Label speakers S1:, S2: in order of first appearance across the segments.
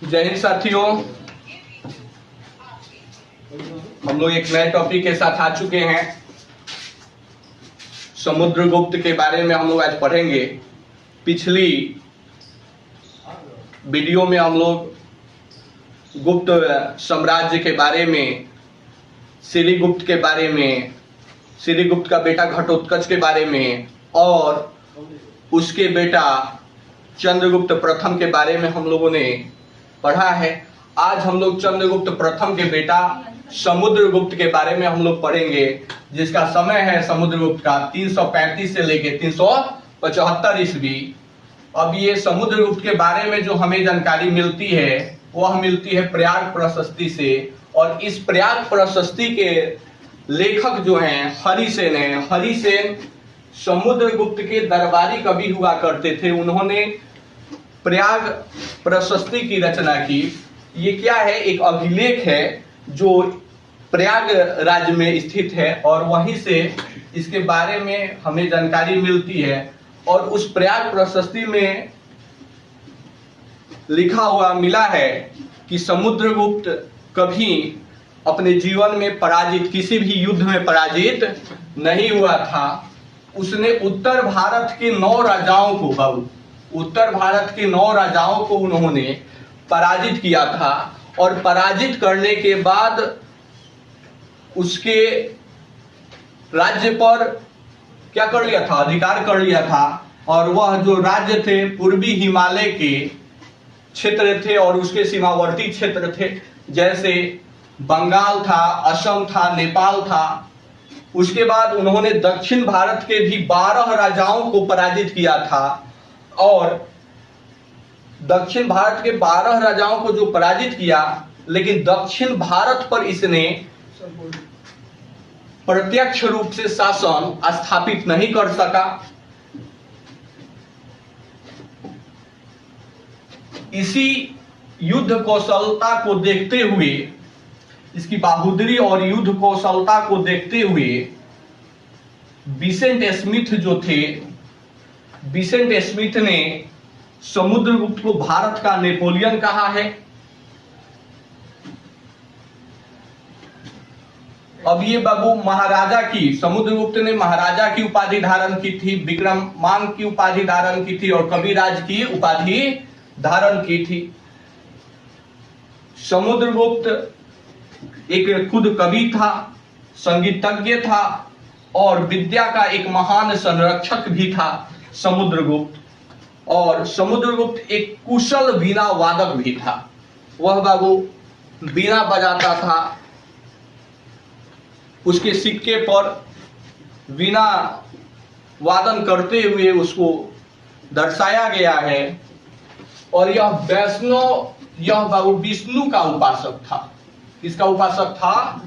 S1: जय हिंद साथियों, हम लोग एक नए टॉपिक के साथ आ चुके हैं। समुद्रगुप्त के बारे में हम लोग आज पढ़ेंगे। पिछली वीडियो में हम लोग गुप्त साम्राज्य के बारे में, सिलीगुप्त के बारे में, सिलीगुप्त का बेटा घटोत्कच के बारे में और उसके बेटा चंद्रगुप्त प्रथम के बारे में हम लोगों ने पढ़ा है। आज हम लोग चंद्रगुप्त प्रथम के बेटा समुद्रगुप्त के बारे में हम लोग पढ़ेंगे, जिसका समय है समुद्रगुप्त का 335 से लेके 375 ईस्वी। अब ये समुद्रगुप्त के बारे में जो हमें जानकारी मिलती है वह मिलती है प्रयाग प्रशस्ति से, और इस प्रयाग प्रशस्ति के लेखक जो हैं हरिसेन हैं। हरिसेन समुद्रगुप्त के दरबारी कवि हुआ करते थे। उन्होंने प्रयाग प्रशस्ति की रचना की। ये क्या है? एक अभिलेख है जो प्रयाग राज्य में स्थित है और वहीं से इसके बारे में हमें जानकारी मिलती है। और उस प्रयाग प्रशस्ति में लिखा हुआ मिला है कि समुद्रगुप्त कभी अपने जीवन में पराजित, किसी भी युद्ध में पराजित नहीं हुआ था। उसने उत्तर भारत के 9 राजाओं को, उत्तर भारत के 9 राजाओं को उन्होंने पराजित किया था। और पराजित करने के बाद उसके राज्य पर क्या कर लिया था? अधिकार कर लिया था। और वह जो राज्य थे पूर्वी हिमालय के क्षेत्र थे और उसके सीमावर्ती क्षेत्र थे, जैसे बंगाल था, असम था, नेपाल था। उसके बाद उन्होंने दक्षिण भारत के भी 12 राजाओं को पराजित किया था। और दक्षिण भारत के 12 राजाओं को जो पराजित किया, लेकिन दक्षिण भारत पर इसने प्रत्यक्ष रूप से शासन स्थापित नहीं कर सका। इसी युद्ध कौशलता को देखते हुए, इसकी बहादुरी और युद्ध कौशलता को देखते हुए विसेंट स्मिथ जो थे, विसेंट स्मिथ ने समुद्रगुप्त को भारत का नेपोलियन कहा है। अब ये बाबू महाराजा की, समुद्रगुप्त ने महाराजा की उपाधि धारण की थी, विक्रमांक की उपाधि धारण की थी और कविराज की उपाधि धारण की थी। समुद्रगुप्त एक खुद कवि था, संगीतज्ञ था और विद्या का एक महान संरक्षक भी था समुद्रगुप्त। और समुद्रगुप्त एक कुशल वीणा वादक भी था। वह बाबू वीणा बजाता था। उसके सिक्के पर वीणा वादन करते हुए उसको दर्शाया गया है। और यह बाबू विष्णु का उपासक था। किसका उपासक था?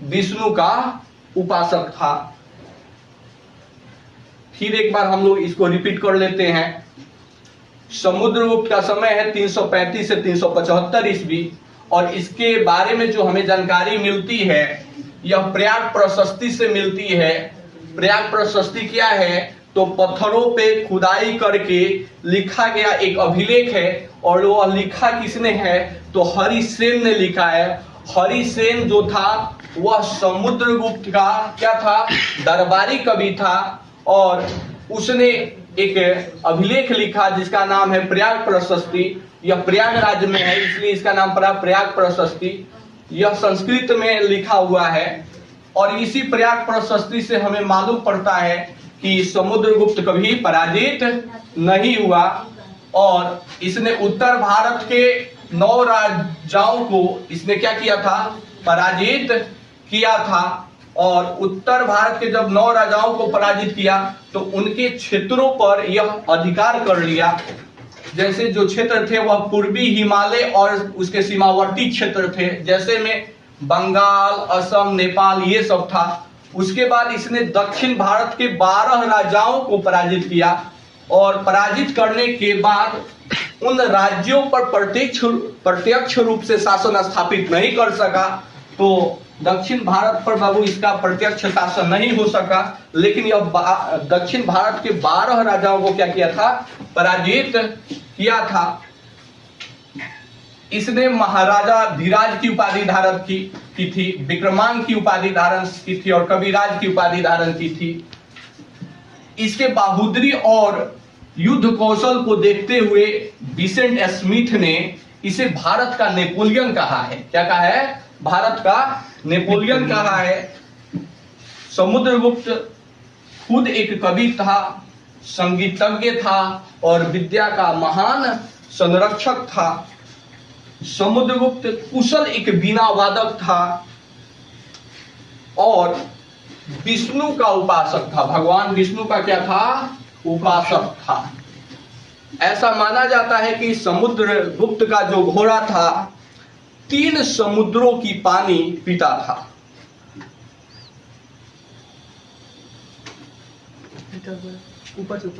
S1: विष्णु का उपासक था। फिर एक बार हम लोग इसको रिपीट कर लेते हैं। समुद्रगुप्त का समय है 335 से 375 ईस्वी और इसके बारे में जो हमें जानकारी मिलती है यह प्रयाग प्रशस्ति से मिलती है। प्रयाग प्रशस्ति क्या है? तो पत्थरों पे खुदाई करके लिखा गया एक अभिलेख है। और वह लिखा किसने है? तो हरिसेन ने लिखा है। हरिसेन जो था वह समुद्रगुप्त का क्या था? दरबारी कवि था। और उसने एक अभिलेख लिखा जिसका नाम है प्रयाग प्रशस्ति। यह प्रयाग राज्य में है, इसलिए इसका नाम पड़ा प्रयाग प्रशस्ति। यह संस्कृत में लिखा हुआ है। और इसी प्रयाग प्रशस्ति से हमें मालूम पड़ता है कि समुद्रगुप्त कभी पराजित नहीं हुआ। और इसने उत्तर भारत के 9 राजाओं को इसने क्या किया था? पराजित किया था। और उत्तर भारत के जब 9 राजाओं को पराजित किया तो उनके क्षेत्रों पर यह अधिकार कर लिया। जैसे जो क्षेत्र थे वह पूर्वी हिमालय और उसके सीमावर्ती क्षेत्र थे, जैसे में बंगाल, असम, नेपाल, ये सब था। उसके बाद इसने दक्षिण भारत के 12 राजाओं को पराजित किया। और पराजित करने के बाद उन राज्यों पर प्रत्यक्ष रूप से शासन स्थापित नहीं कर सका। तो दक्षिण भारत पर बाबू इसका प्रत्यक्ष शासन नहीं हो सका, लेकिन यह दक्षिण भारत के 12 राजाओं को क्या किया था? पराजित किया था। इसने महाराजा धीराज की उपाधि धारण की थी, विक्रमांक की उपाधि धारण की थी और कविराज की उपाधि धारण की थी। इसके बहादुरी और युद्ध कौशल को देखते हुए विसेंट स्मिथ ने इसे भारत का नेपोलियन कहा है। क्या कहा है? भारत का नेपोलियन कहा है। समुद्रगुप्त खुद एक कवि था, संगीतज्ञ था और विद्या का महान संरक्षक था। समुद्रगुप्त कुशल एक वीणा वादक था और विष्णु का उपासक था। भगवान विष्णु का क्या था? उपासक था। ऐसा माना जाता है कि समुद्रगुप्त का जो घोड़ा था 3 समुद्रों की पानी पीता था।
S2: ऊपर से ऊपर